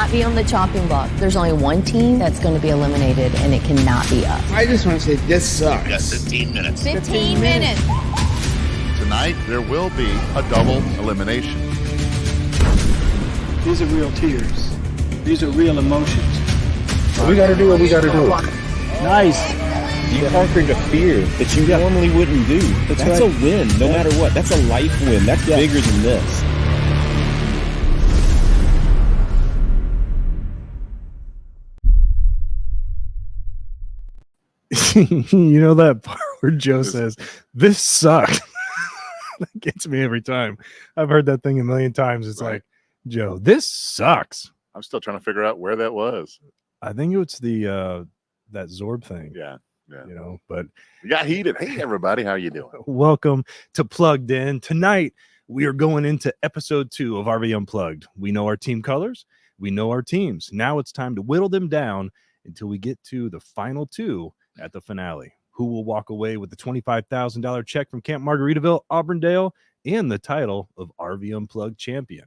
cannot be on the chopping block. There's only one team that's going to be eliminated, and it cannot be us. I just want to say this sucks. Yes, 15 minutes. 15 minutes. Tonight, there will be a double elimination. These are real tears. These are real emotions. We got to do what we got to do. Nice. You conquered a fear that you normally wouldn't do. That's right. A win, no matter what. That's a life win. That's bigger than this. You know that part where Joe says, "This sucks." That gets me every time. I've heard that thing a million times. It's like, Joe, this sucks. I'm still trying to figure out where that was. I think it's the that Zorb thing. Yeah. You know, but you got heated. Hey, everybody, how you doing? Welcome to Plugged In. Tonight, we are going into episode 2 of RV Unplugged. We know our team colors. We know our teams. Now it's time to whittle them down until we get to the final 2 at the finale. Who will walk away with the $25,000 check from Camp Margaritaville, Auburndale, and the title of RV Unplugged champion?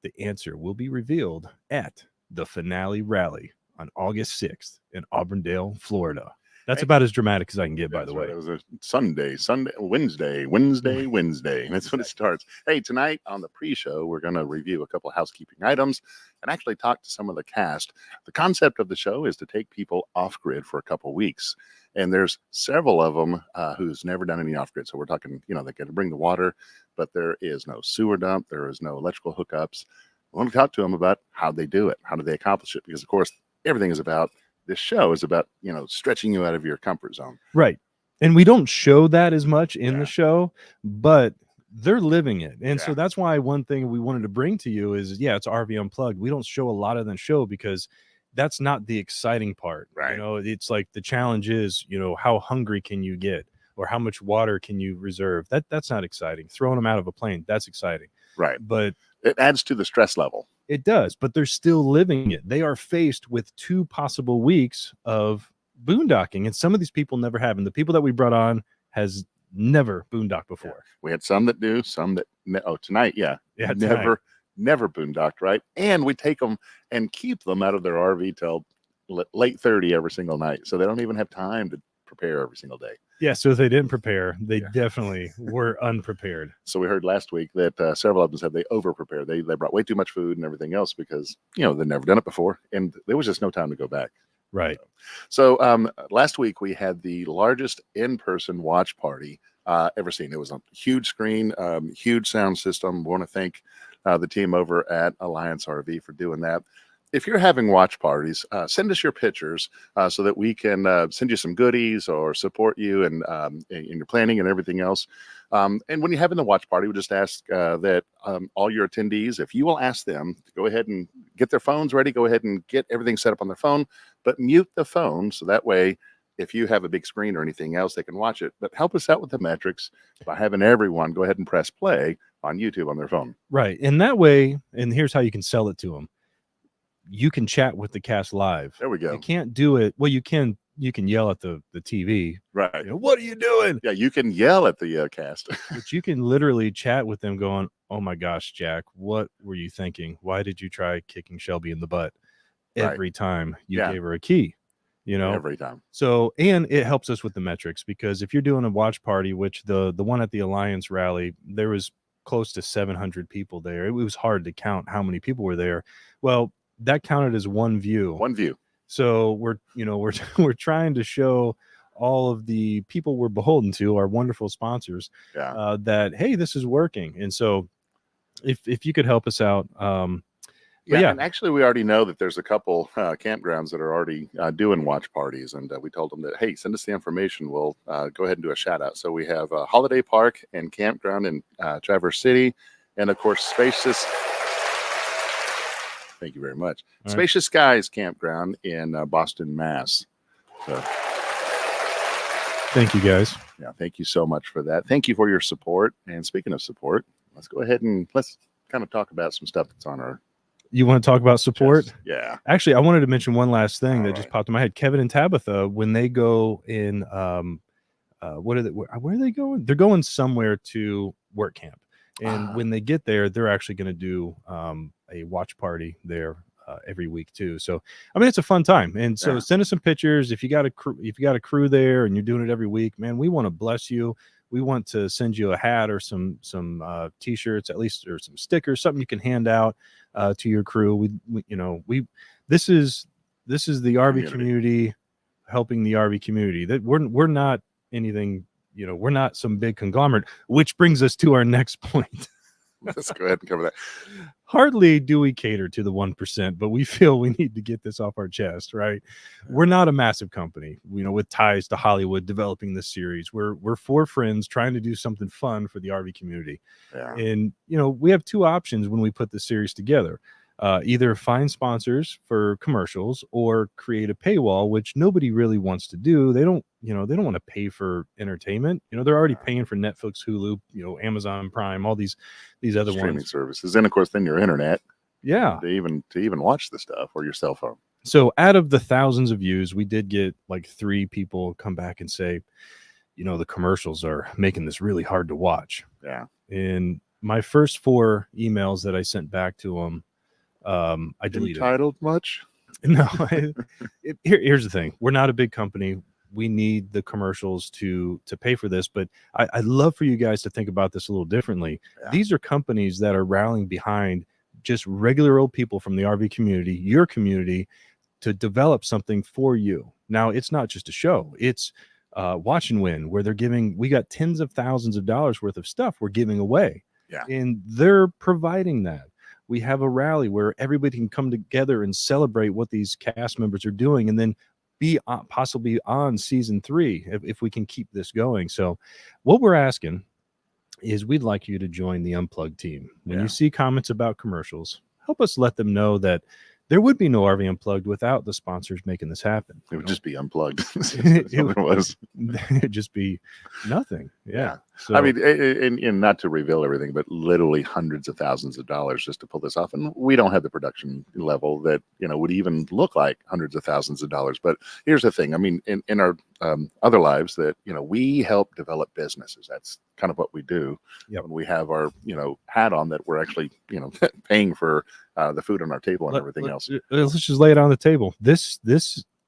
The answer will be revealed at the finale rally on August 6th in Auburndale, Florida. That's about as dramatic as I can get, by the way. It was a Wednesday. That's when it starts. Hey, tonight on the pre-show, we're going to review a couple of housekeeping items and actually talk to some of the cast. The concept of the show is to take people off-grid for a couple weeks. And there's several of them who's never done any off-grid. So we're talking, they got to bring the water, but there is no sewer dump. There is no electrical hookups. I want to talk to them about how they do it. How do they accomplish it? Because, of course, everything is about, this show is about, stretching you out of your comfort zone. Right. And we don't show that as much in the show, but they're living it. And so that's why one thing we wanted to bring to you is, it's RV Unplugged. We don't show a lot of the show because that's not the exciting part. Right. It's like the challenge is, how hungry can you get or how much water can you reserve? That's not exciting. Throwing them out of a plane, that's exciting. Right. But it adds to the stress level. It does, but they're still living it. They are faced with 2 possible weeks of boondocking, and some of these people never have. And the people that we brought on has never boondocked before. Yeah. We had some that do, some that tonight, never boondocked, right? And we take them and keep them out of their RV till late 30 every single night, so they don't even have time to prepare every single day. Yeah, so if they didn't prepare, they definitely were unprepared. So we heard last week that several of them said they over-prepared. They brought way too much food and everything else because, they've never done it before, and there was just no time to go back. Right. So last week we had the largest in-person watch party ever seen. It was a huge screen, huge sound system. We want to thank the team over at Alliance RV for doing that. If you're having watch parties, send us your pictures so that we can send you some goodies or support you in your planning and everything else. And when you're having the watch party, we just ask that all your attendees, if you will ask them to go ahead and get their phones ready, go ahead and get everything set up on their phone, but mute the phone so that way, if you have a big screen or anything else, they can watch it. But help us out with the metrics by having everyone go ahead and press play on YouTube on their phone. Right. And that way, and here's how you can sell it to them. You can chat with the cast live. There we go. You can't do it. Well, you can yell at the TV. Right. What are you doing? Yeah, you can yell at the cast. But you can literally chat with them going, oh my gosh, Jack, what were you thinking? Why did you try kicking Shelby in the butt every time you gave her a key? Every time. So, and it helps us with the metrics because if you're doing a watch party, which the one at the Alliance rally, there was close to 700 people there. It was hard to count how many people were there. Well, that counted as one view. So we're trying to show all of the people we're beholden to, our wonderful sponsors, that, hey, this is working. And so if you could help us out. And actually we already know that there's a couple campgrounds that are already doing watch parties. And we told them that, hey, send us the information. We'll go ahead and do a shout out. So we have Holiday Park and Campground in Traverse City. And of course, Spacious. Thank you very much. All Spacious Skies Campground in Boston, Mass. So, thank you, guys. Yeah, thank you so much for that. Thank you for your support. And speaking of support, let's go ahead and let's kind of talk about some stuff that's on our. You want to talk about support? Chest. Yeah. Actually, I wanted to mention one last thing that just popped in my head. Kevin and Tabitha, when they go in, where are they going? They're going somewhere to work camp. And when they get there, they're actually going to do a watch party there every week too. So I mean, it's a fun time. And so send us some pictures if you got a crew there and you're doing it every week, man. We want to bless you. We want to send you a hat or some t-shirts at least, or some stickers, something you can hand out to your crew. This is the RV community helping the RV community. That we're not anything, we're not some big conglomerate, which brings us to our next point. Let's go ahead and cover that. Hardly do we cater to the 1%, but we feel we need to get this off our chest, right? We're not a massive company, with ties to Hollywood developing this series. We're four friends trying to do something fun for the RV community. Yeah. And, we have two options when we put the series together. Either find sponsors for commercials or create a paywall, which nobody really wants to do. They don't want to pay for entertainment. They're already paying for Netflix, Hulu, Amazon Prime, all these other streaming services, and of course then your internet. Yeah, to even watch the stuff, or your cell phone. So out of the thousands of views, we did get like 3 people come back and say, the commercials are making this really hard to watch. Yeah. And my first 4 emails that I sent back to them, I deleted. Entitled much? No. Here's the thing: we're not a big company. We need the commercials to pay for this, but I'd love for you guys to think about this a little differently. Yeah. These are companies that are rallying behind just regular old people from the RV community, your community, to develop something for you. Now, it's not just a show; it's Watch and Win, where we got tens of thousands of dollars worth of stuff we're giving away. Yeah, and they're providing that. We have a rally where everybody can come together and celebrate what these cast members are doing, and then be possibly on season 3 if we can keep this going. So what we're asking is we'd like you to join the Unplugged team. When you see comments about commercials, help us let them know that there would be no RV Unplugged without the sponsors making this happen. It would just be unplugged. It'd just be nothing. Yeah. So, I mean, and not to reveal everything, but literally hundreds of thousands of dollars just to pull this off. And we don't have the production level that, would even look like hundreds of thousands of dollars. But here's the thing. I mean, in our other lives that, we help develop businesses. That's kind of what we do. Yep. When we have our, hat on, that we're actually, paying for the food on our table and everything else. Let's just lay it on the table.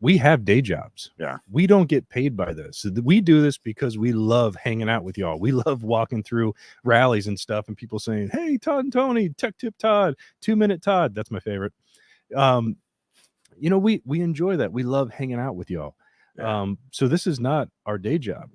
We have day jobs. Yeah. We don't get paid by this. We do this because we love hanging out with y'all. We love walking through rallies and stuff and people saying, "Hey, Todd and Tony, Tech Tip Todd, 2-Minute Todd." That's my favorite. We enjoy that. We love hanging out with y'all. Yeah. So this is not our day job.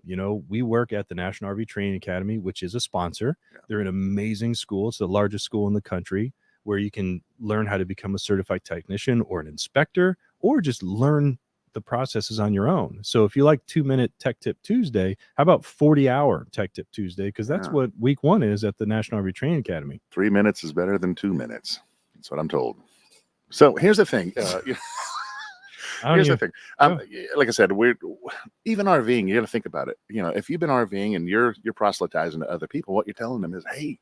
We work at the National RV Training Academy, which is a sponsor. Yeah. They're an amazing school. It's the largest school in the country where you can learn how to become a certified technician or an inspector, or just learn the processes on your own. So if you like 2-Minute Tech Tip Tuesday, how about 40-hour Tech Tip Tuesday? Because that's what week 1 is at the National RV Training Academy. 3 minutes is better than 2 minutes. That's what I'm told. So here's the thing. Here's the thing. Like I said, we're even RVing. You got to think about it. If you've been RVing and you're proselytizing to other people, what you're telling them is, hey,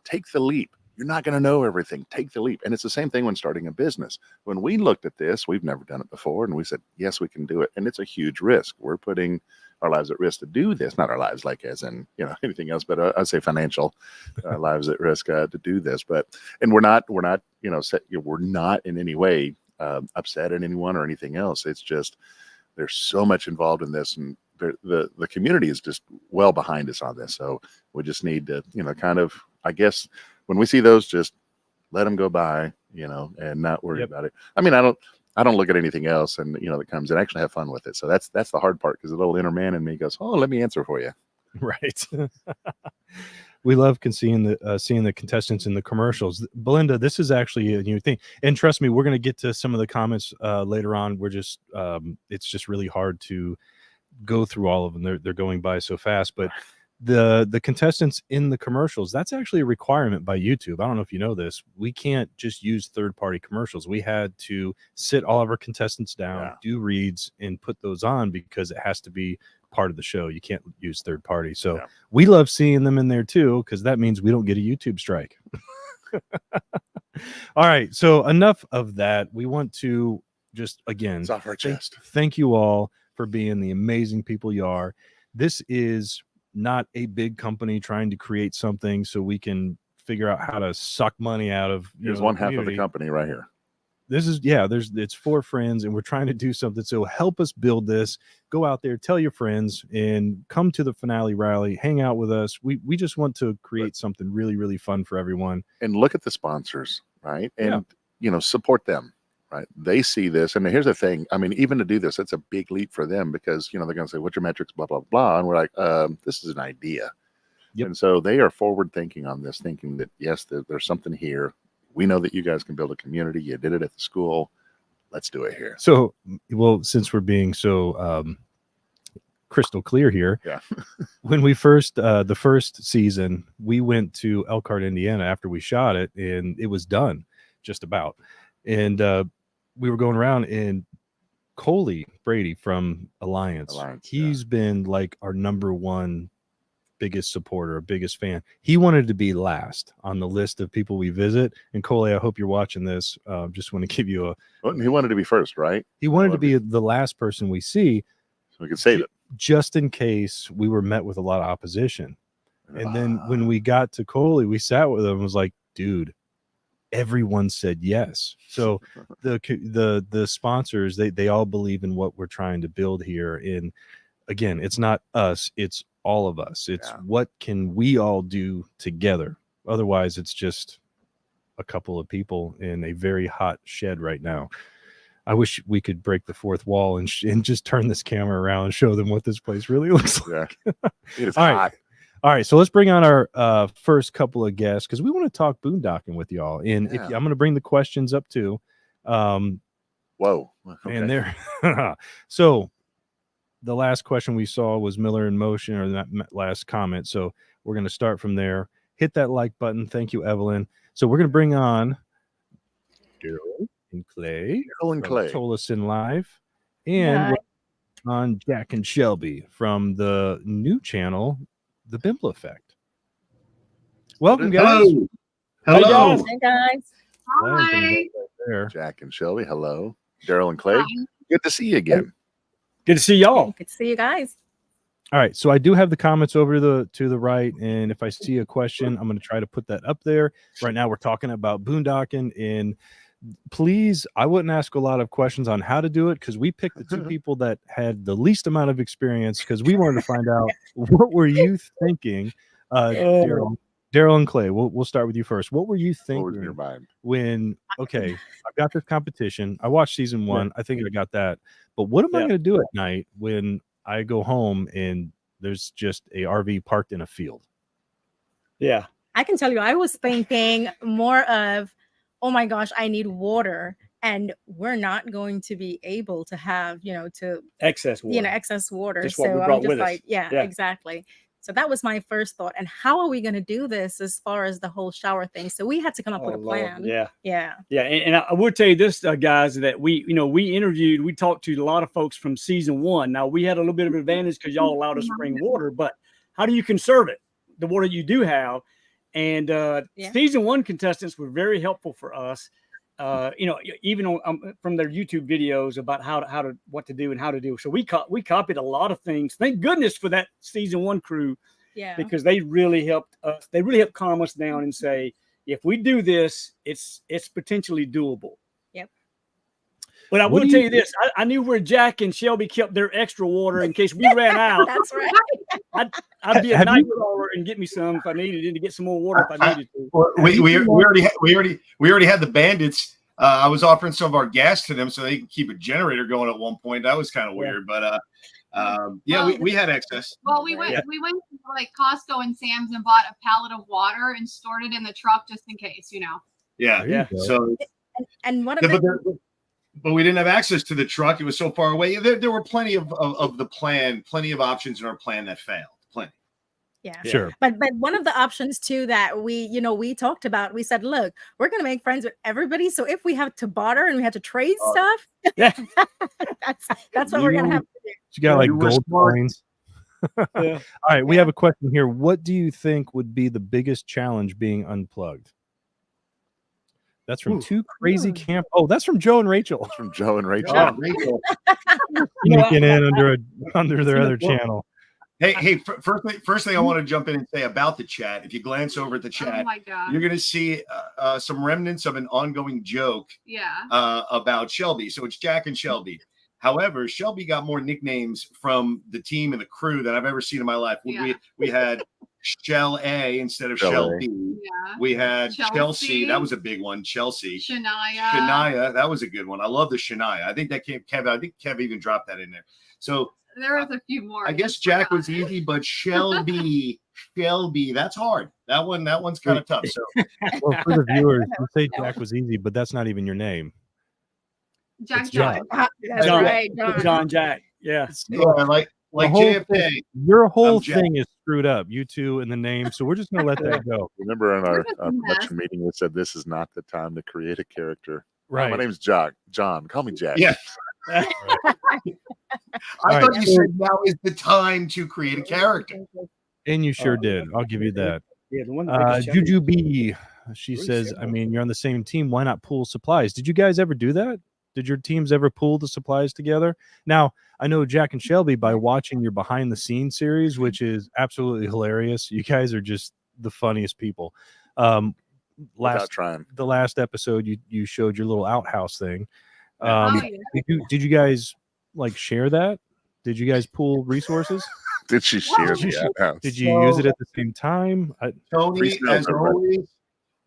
take the leap. You're not going to know everything. Take the leap. And it's the same thing when starting a business. When we looked at this, we've never done it before, and we said, yes, we can do it. And it's a huge risk. We're putting our lives at risk to do this. Not our lives like as in, anything else, but I'd say financial lives at risk to do this. And we're not, we're not in any way upset at anyone or anything else. It's just, there's so much involved in this, and the community is just well behind us on this. So we just need to, kind of, I guess, when we see those, just let them go by, and not worry about it. I mean, I don't look at anything else, and that comes, and actually have fun with it. So that's the hard part, because the little inner man in me goes, "Oh, let me answer for you." Right. We love seeing the contestants in the commercials. Belinda, this is actually a new thing, and trust me, we're going to get to some of the comments later on. We're just it's just really hard to go through all of them. They're going by so fast, but the contestants in the commercials, that's actually a requirement by YouTube. I don't know if you know this. We can't just use third-party commercials. We had to sit all of our contestants down, do reads, and put those on, because it has to be part of the show. You can't use third party. So we love seeing them in there too, because that means we don't get a YouTube strike. All right, so enough of that. We want to just, again, it's off our chest. Thank you all for being the amazing people you are. This is not a big company trying to create something so we can figure out how to suck money out of. Here's one half of the company right here. This is it's for friends, and we're trying to do something. So help us build this. Go out there, tell your friends, and come to the finale rally. Hang out with us. We just want to create something really, really fun for everyone. And look at the sponsors, right? And support them, right? They see this, and here's the thing. I mean, even to do this, it's a big leap for them because they're going to say, "What's your metrics?" Blah blah blah, and we're like, "This is an idea." Yep. And so they are forward thinking on this, thinking that yes, there's something here. We know that you guys can build a community. You did it at the school. Let's do it here. So, well, since we're being so crystal clear here, when we the first season, we went to Elkhart, Indiana after we shot it, and it was done just about. And we were going around, and Coley Brady from Alliance he's been like our number one biggest supporter, biggest fan. He wanted to be last on the list of people we visit. And Coley, I hope you're watching this. Just want to give you he wanted to be first, right? He wanted to be the last person we see, so we could save it, just in case we were met with a lot of opposition. And then when we got to Coley, we sat with him and was like, dude, everyone said yes. So the sponsors, they all believe in what we're trying to build here. And again, it's not us, it's all of us. It's what can we all do together? Otherwise, it's just a couple of people in a very hot shed right now. I wish we could break the fourth wall and just turn this camera around and show them what this place really looks like. It is hot. All right, so let's bring on our first couple of guests because we want to talk boondocking with y'all. And I'm going to bring the questions up too. Whoa. Okay. And there. So the last question we saw was Miller in Motion, or that last comment. So we're going to start from there. Hit that like button. Thank you, Evelyn. So we're going to bring on Darryl and Clay. Tolleson Live. And we're on Jack and Shelby from the new channel, The Bimble Effect. Welcome, guys. Hello. Hey, guys. Hi. Jack and Shelby. Hello. Darryl and Clay. Good to see you again. Good to see y'all. Good to see you guys. All right, so I do have the comments over to the right, and if I see a question, I'm going to try to put that up there. Right now, we're talking about boondocking, and please, I wouldn't ask a lot of questions on how to do it because we picked the two people that had the least amount of experience because we wanted to find out what were you thinking, Darryl and Clay. We'll start with you first. What were you thinking what was in your mind? When I've got this competition? I watched season 1. I think I got that. But what am I going to do at night when I go home and there's just a RV parked in a field? Yeah. I can tell you, I was thinking more of, oh my gosh, I need water. And we're not going to be able to have, to excess water. Excess water. Just so what we I'm brought just with like, us. yeah, exactly. So that was my first thought. And how are we going to do this as far as the whole shower thing? So we had to come up with a plan. Yeah. And I would tell you this, guys, that we talked to a lot of folks from season 1. Now we had a little bit of an advantage because y'all allowed us to bring water, but how do you conserve it? The water you do have. And season 1 contestants were very helpful for us. Even on from their YouTube videos about what to do and how to do. So we copied a lot of things. Thank goodness for that season 1 crew, because they really helped us. They really helped calm us down and say, if we do this, it's potentially doable. Yep. But I will tell you this: I knew where Jack and Shelby kept their extra water in case we ran out. That's right. I'd be a night crawler and get me some if I needed, and to get some more water if I needed to. We already had the bandits. I was offering some of our gas to them so they can keep a generator going at one point. That was kind of weird, but we had excess. Well, we went to like Costco and Sam's and bought a pallet of water and stored it in the truck just in case, Yeah. So and one of but we didn't have access to the truck. It was so far away. There were plenty of the plan, plenty of options in our plan that failed. Plenty. Yeah, sure. But one of the options too that we talked about, we said, look, we're going to make friends with everybody. So if we have to barter and we have to trade stuff, that's what we're going to have to do. You got like gold coins. All right, we have a question here. What do you think would be the biggest challenge being unplugged? That's from Two Crazy Camp. Oh, that's from Joe and Rachel. That's from Joe and Rachel. Oh, Rachel. Sneaking in under their other channel. First thing I want to jump in and say about the chat. If you glance over at the chat, you're going to see some remnants of an ongoing joke. About Shelby. So it's Jack and Shelby. However, Shelby got more nicknames from the team and the crew than I've ever seen in my life. We had Shell A instead of Shell B. We had Chelsea. That was a big one. Chelsea. Shania. That was a good one. I love the Shania. I think that came Kev. I think Kev even dropped that in there. So there was a few more. I guess Jack was easy, but Shelby, that's hard. That one's kind of tough. So, well, for the viewers, you say Jack was easy, but that's not even your name. Jack. That's right, John Jack. Yeah. Like JFK. Your whole thing is screwed up. You two and the name. So we're just gonna let that go. Remember in our production meeting, we said this is not the time to create a character. Right. My name's John. Call me Jack. Yeah. I thought you said now is the time to create a character. And you sure did. I'll give you that. Yeah, the one Juju B, she says, I mean, you're on the same team. Why not pool supplies? Did you guys ever do that? Did your teams ever pool the supplies together? Now, I know Jack and Shelby, by watching your behind the scenes series, which is absolutely hilarious. You guys are just the funniest people. The last episode, you showed your little outhouse thing. Did you guys like share that? Did you guys pool resources? Did she share the outhouse? Did you use it at the same time? Tony,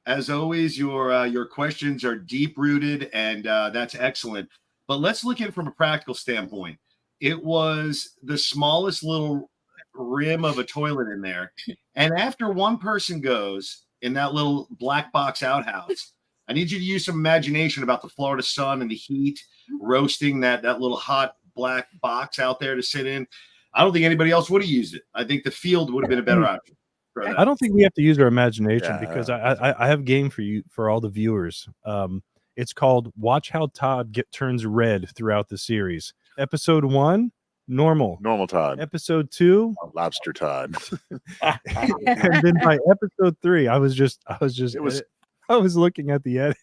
as always, your questions are deep rooted, and that's excellent. But let's look at it from a practical standpoint. It was the smallest little rim of a toilet in there, and after one person goes in that little black box outhouse, I need you to use some imagination about the Florida sun and the heat roasting that little hot black box out there to sit in. I don't think anybody else would have used it. I think the field would have been a better option. I don't think we have to use our imagination because I have game for you, for all the viewers. It's called Watch How Todd Turns Red Throughout the Series. Episode 1, normal Todd. Episode 2, lobster Todd. And then by episode 3, I was looking at the edit.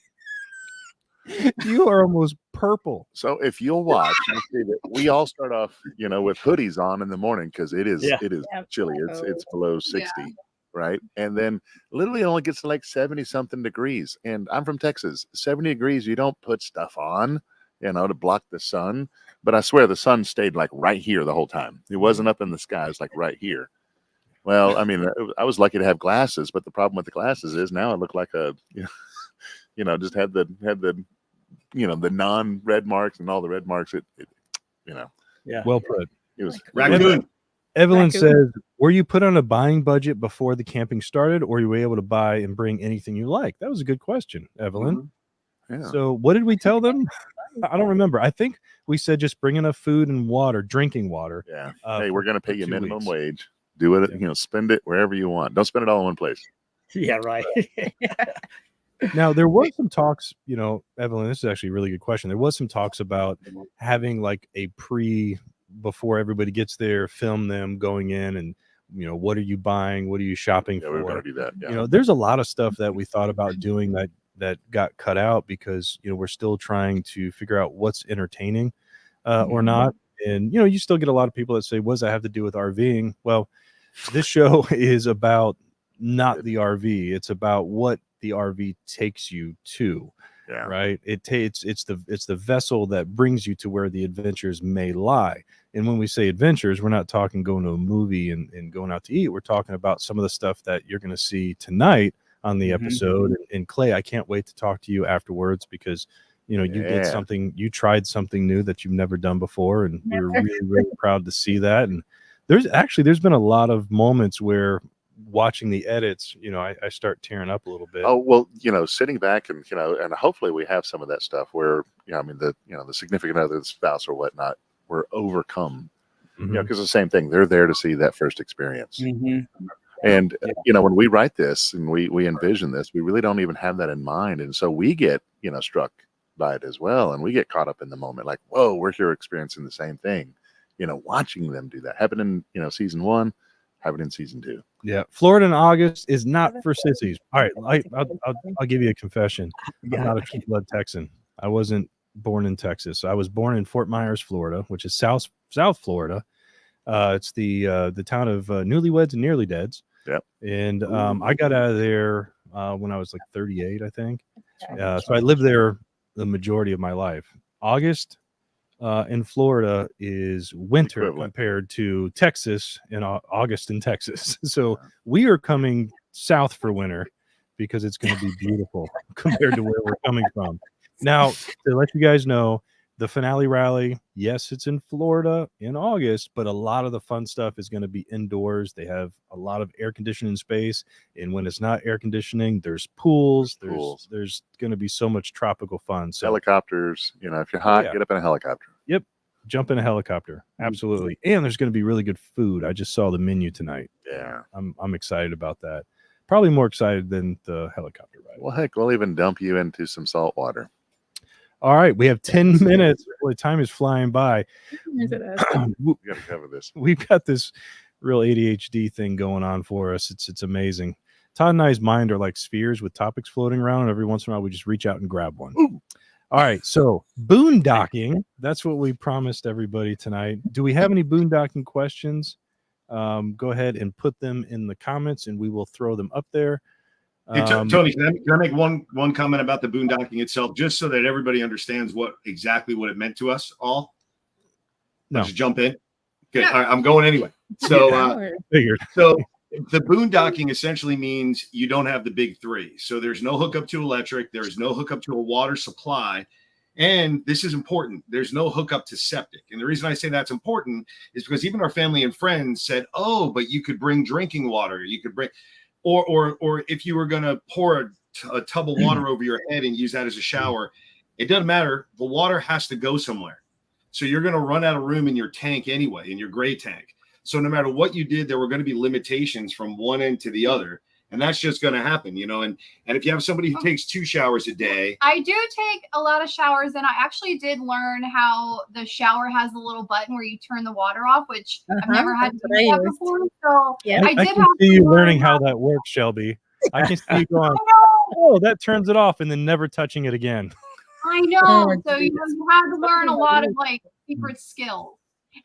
You are almost purple. So if you'll watch, you'll see that we all start off, with hoodies on in the morning because it is chilly. It's below 60, right? And then literally it only gets to like 70 something degrees. And I'm from Texas. 70 degrees, you don't put stuff on, to block the sun. But I swear the sun stayed like right here the whole time. It wasn't up in the sky. It's like right here. Well, I mean, I was lucky to have glasses, but the problem with the glasses is now it looked like just had the the non-red marks and all the red marks. Well put. It was raccoon. Evelyn says, were you put on a buying budget before the camping started, or you were able to buy and bring anything you like? That was a good question, Evelyn. Mm-hmm. Yeah. So what did we tell them? I don't remember. I think we said just bring enough food and water, drinking water. Yeah. Hey, we're going to pay you minimum wage. Do it, spend it wherever you want. Don't spend it all in one place. Yeah, right. Now, there was some talks, Evelyn, this is actually a really good question. There was some talks about having like a before everybody gets there, film them going in and, what are you buying? What are you shopping for? We're going to do that. Yeah. There's a lot of stuff that we thought about doing that got cut out because, we're still trying to figure out what's entertaining or not. And, you still get a lot of people that say, what does that have to do with RVing? Well, this show is about not the RV. It's about what the RV takes you to, right? It's the vessel that brings you to where the adventures may lie. And when we say adventures, we're not talking going to a movie and going out to eat. We're talking about some of the stuff that you're going to see tonight on the episode. And Clay, I can't wait to talk to you afterwards because you did something, you tried something new that you've never done before, and we were really, really proud to see that. And there's been a lot of moments where watching the edits, I start tearing up a little bit. Oh, well, sitting back and, and hopefully we have some of that stuff where, the significant other, the spouse or whatnot, were overcome, because the same thing, they're there to see that first experience. And, when we write this and we envision this, we really don't even have that in mind. And so we get, struck by it as well. And we get caught up in the moment, like, whoa, we're here experiencing the same thing, watching them do that. Happened in, season 1, happened in season 2. Yeah. Florida in August is not for sissies. All right. I'll give you a confession. I'm not a true blood Texan. I wasn't born in Texas. I was born in Fort Myers, Florida, which is South Florida. It's the town of Newlyweds and Nearly Deads. Yep. And I got out of there when I was like 38, I think. So I lived there the majority of my life. August in Florida is winter Equivalent. compared to Texas in August in Texas. So we are coming south for winter because it's going to be beautiful compared to where we're coming from. Now, to let you guys know, the finale rally, yes, it's in Florida in August, but a lot of the fun stuff is going to be indoors. They have a lot of air conditioning space, and when it's not air conditioning, there's pools. There's going to be so much tropical fun. So helicopters, if you're hot, get up in a helicopter. Yep, jump in a helicopter, absolutely. And there's going to be really good food. I just saw the menu tonight. Yeah, I'm excited about that. Probably more excited than the helicopter ride. Well, heck, we'll even dump you into some salt water. All right, we have 10 minutes. Boy, time is flying by. We got to cover this. We've got this real ADHD thing going on for us. It's amazing. Todd and I's mind are like spheres with topics floating around, and every once in a while we just reach out and grab one. Ooh. All right, so boondocking. That's what we promised everybody tonight. Do we have any boondocking questions? Go ahead and put them in the comments, and we will throw them up there. Hey, Tony, can I make one comment about the boondocking itself, just so that everybody understands what it meant to us all? No. Just jump in. Okay, all right, I'm going anyway. So, figured. So the boondocking essentially means you don't have the big three. So there's no hookup to electric, there's no hookup to a water supply, and this is important. There's no hookup to septic. And the reason I say that's important is because even our family and friends said, "Oh, but you could bring drinking water. You could bring." Or if you were going to pour a tub of water over your head and use that as a shower, it doesn't matter. The water has to go somewhere. So you're going to run out of room in your tank anyway, in your gray tank. So no matter what you did, there were going to be limitations from one end to the other. And that's just going to happen, and if you have somebody who takes 2 showers a day. I do take a lot of showers, and I actually did learn how the shower has a little button where you turn the water off, which I've never had to do that before. So yeah, I can see you learning how that works, Shelby. I can see you going, "Oh, that turns it off," and then never touching it again. I know. So you have to learn a lot of secret skills.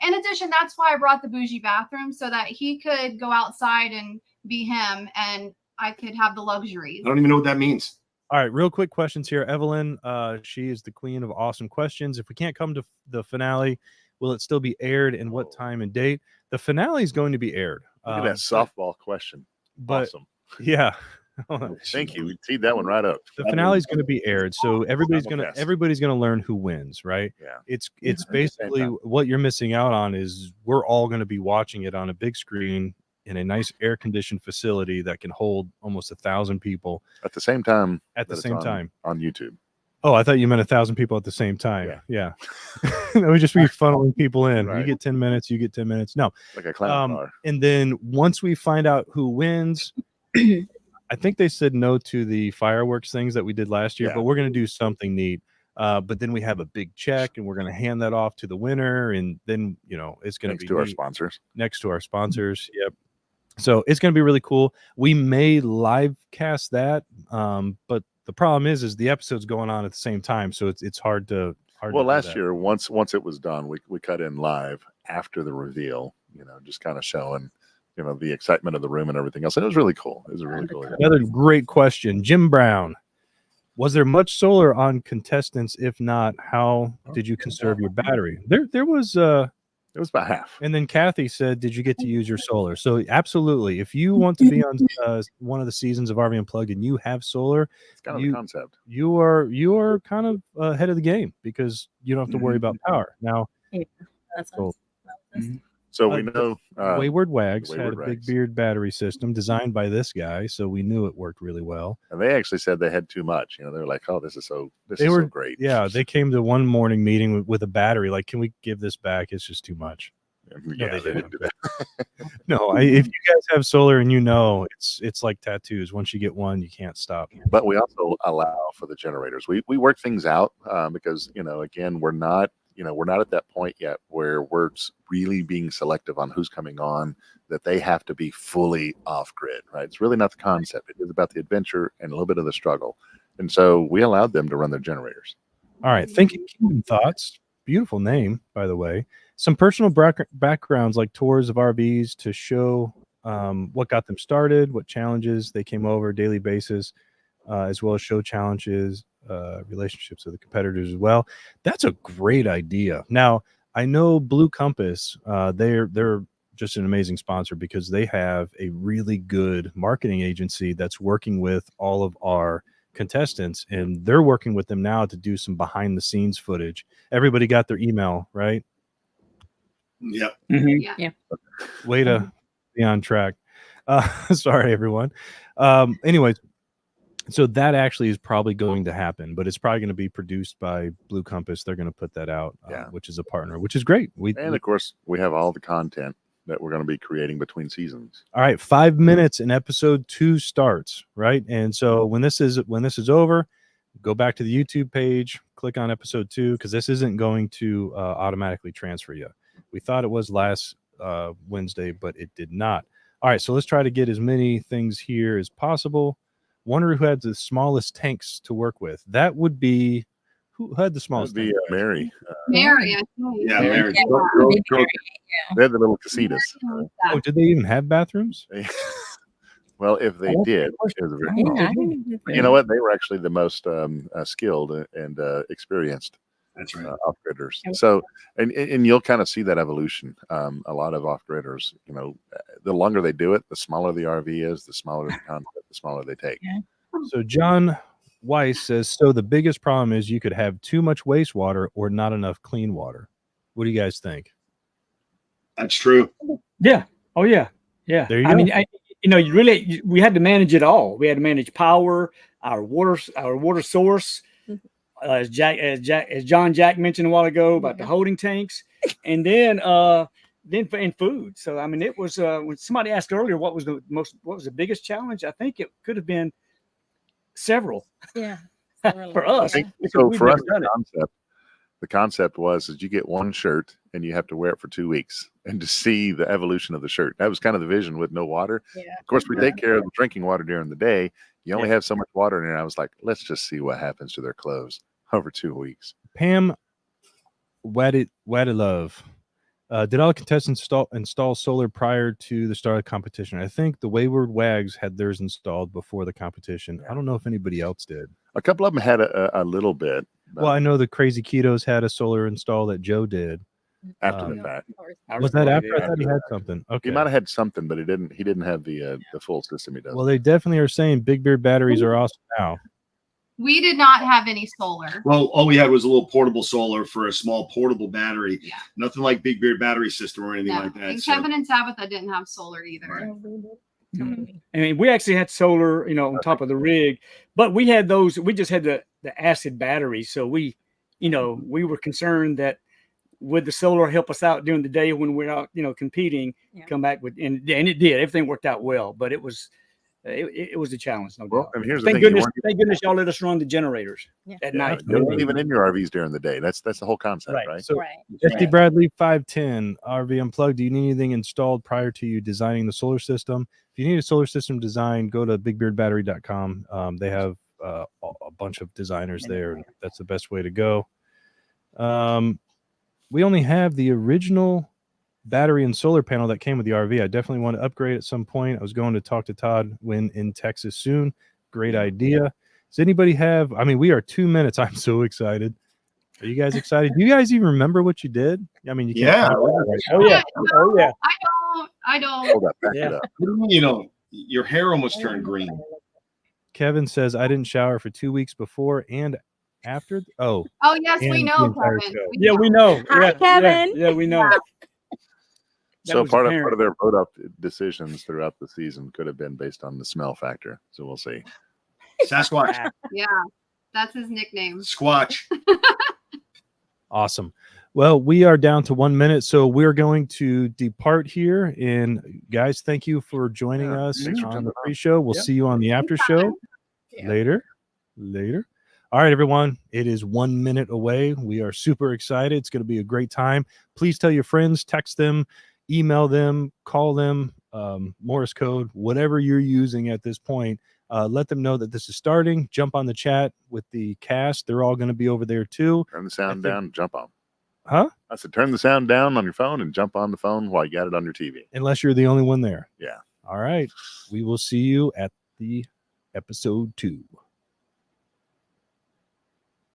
In addition, that's why I brought the bougie bathroom, so that he could go outside and be him, and I could have the luxuries. I don't even know what that means. All right, real quick questions here. Evelyn, she is the queen of awesome questions. If we can't come to the finale, will it still be aired, and what time and date? The finale is going to be aired. Look at that softball question. But awesome. Yeah. Thank you. We teed that one right up. The finale is going to be aired, so everybody's gonna learn who wins, right? Yeah. It's basically what you're missing out on is we're all going to be watching it on a big screen in a nice air-conditioned facility that can hold almost 1,000 people at the same time. On YouTube. Oh, I thought you meant 1,000 people at the same time. Yeah. That would just be funneling people in. Right. You get 10 minutes. You get 10 minutes. No, like a clown car. And then once we find out who wins, I think they said no to the fireworks things that we did last year, but we're going to do something neat. But then we have a big check, and we're going to hand that off to the winner, and then it's going to be next to our sponsors. Next to our sponsors. Yep. So it's going to be really cool. We may live cast that, but the problem is the episode's going on at the same time, so it's hard to. Well, last year, once it was done, we cut in live after the reveal. Just kind of showing, the excitement of the room and everything else. And it was really cool. It was a really cool. Another great question, Jim Brown. Was there much solar on Contestants? If not, how did you conserve your battery? There was. It was about half. And then Kathy said, "Did you get to use your solar?" So absolutely, if you want to be on one of the seasons of RV Unplugged and you have solar, it's kind of the concept. You are kind of ahead of the game because you don't have to worry about power now. That's So we know Wayward Wags had a big beard battery system designed by this guy, so we knew it worked really well. And they actually said they had too much. They were like, "Oh, this is so great." Yeah, they came to one morning meeting with a battery. Like, can we give this back? It's just too much. Yeah, no, they didn't do that. No, if you guys have solar and it's like tattoos. Once you get one, you can't stop. But we also allow for the generators. We work things out because again, we're not at that point yet where we're really being selective on who's coming on, that they have to be fully off grid, right? It's really not the concept. It is about the adventure and a little bit of the struggle. And so we allowed them to run their generators. All right. Thinking Kingdom thoughts. beautiful name, by the way. Some personal backgrounds like tours of RVs to show what got them started, what challenges they came over daily basis, as well as show challenges, relationships with the competitors as well. That's a great idea. Now, I know Blue Compass, they're just an amazing sponsor because they have a really good marketing agency that's working with all of our contestants, and they're working with them now to do some behind the scenes footage. Everybody got their email, right? Yep. Mm-hmm. Yeah. Way to be on track. Sorry, everyone. Anyways, so that actually is probably going to happen, but it's probably going to be produced by Blue Compass. They're going to put that out, which is a partner, which is great. Of course, we have all the content that we're going to be creating between seasons. All right, 5 minutes and episode 2 starts, right? And so when this is over, go back to the YouTube page, click on episode 2, because this isn't going to automatically transfer you. We thought it was last Wednesday, but it did not. All right, so let's try to get as many things here as possible. Wonder who had the smallest tanks to work with. That would be who had the smallest. That would be Mary. Mary, I think. Yeah, Mary. They had the little casitas. Oh, did they even have bathrooms? Well, if they did, it was you know what? They were actually the most skilled and experienced. That's right. Off-gridders. So, and you'll kind of see that evolution. A lot of off-gridders, you know, the longer they do it, the smaller the RV is, the smaller the concept, the smaller they take. So John Weiss says, so the biggest problem is you could have too much wastewater or not enough clean water. What do you guys think? That's true. Yeah. Oh, yeah. Yeah. There you go. go. Mean, we had to manage it all. We had to manage power, our water source, as John Jack mentioned a while ago about the holding tanks, and then food. So I mean, it was when somebody asked earlier what was the biggest challenge. I think it could have been several. Yeah, for us. So for us, the concept was that you get one shirt and you have to wear it for 2 weeks, and to see the evolution of the shirt. That was kind of the vision with no water. Yeah. Of course, we take care of the drinking water during the day. You only have so much water in there. I was like, let's just see what happens to their clothes over 2 weeks. Pam Wadilove. Did all contestants install solar prior to the start of the competition? I think the Wayward Wags had theirs installed before the competition. I don't know if anybody else did. A couple of them had a little bit. Well, I know the Crazy Ketos had a solar install that Joe did. After the fact. Was that after? I thought he had something. Okay. He might have had something, but he didn't have the full system he does. Well, they definitely are saying Big Beard batteries are awesome now. We did not have any solar. Well, all we had was a little portable solar for a small portable battery. Yeah. Nothing like Big Beard battery system or anything like that. And Kevin and Tabitha didn't have solar either. Right. I mean, we actually had solar, on top of the rig, but we had those. We just had the acid batteries, so we were concerned that would the solar help us out during the day when we're out, competing? Come back with, and it did. Everything worked out well, but it was a challenge. No doubt. And here's thank the thing, thank goodness y'all let us run the generators at night. You weren't even in your RVs during the day. That's the whole concept, right? So, SD Bradley 510 RV Unplugged. Do you need anything installed prior to you designing the solar system? If you need a solar system design, go to bigbeardbattery.com. They have a bunch of designers there. That's the best way to go. We only have the original battery and solar panel that came with the RV. I definitely want to upgrade at some point. I was going to talk to Todd when in Texas soon. Great idea. Does anybody have? I mean, we are 2 minutes. I'm so excited. Are you guys excited? Do you guys even remember what you did? I mean, you can't. Oh yeah. I don't. Hold up, back it up. Your hair almost turned green. Kevin says I didn't shower for 2 weeks before and after. Oh yes, we know, Kevin. We know. Hi, Kevin. Yeah, we know. So part of their vote up decisions throughout the season could have been based on the smell factor. So we'll see. Sasquatch. Yeah, that's his nickname. Squatch. Awesome. Well, we are down to 1 minute, so we're going to depart here. And guys, thank you for joining us on the pre-show. We'll see you on the after show later. All right, everyone. It is 1 minute away. We are super excited. It's going to be a great time. Please tell your friends, text them, email them, call them, Morse code, whatever you're using at this point. Let them know that this is starting. Jump on the chat with the cast. They're all going to be over there too. Turn the sound down. Jump on. Huh? I said, turn the sound down on your phone and jump on the phone while you got it on your TV. Unless you're the only one there. Yeah. All right. We will see you at the episode 2.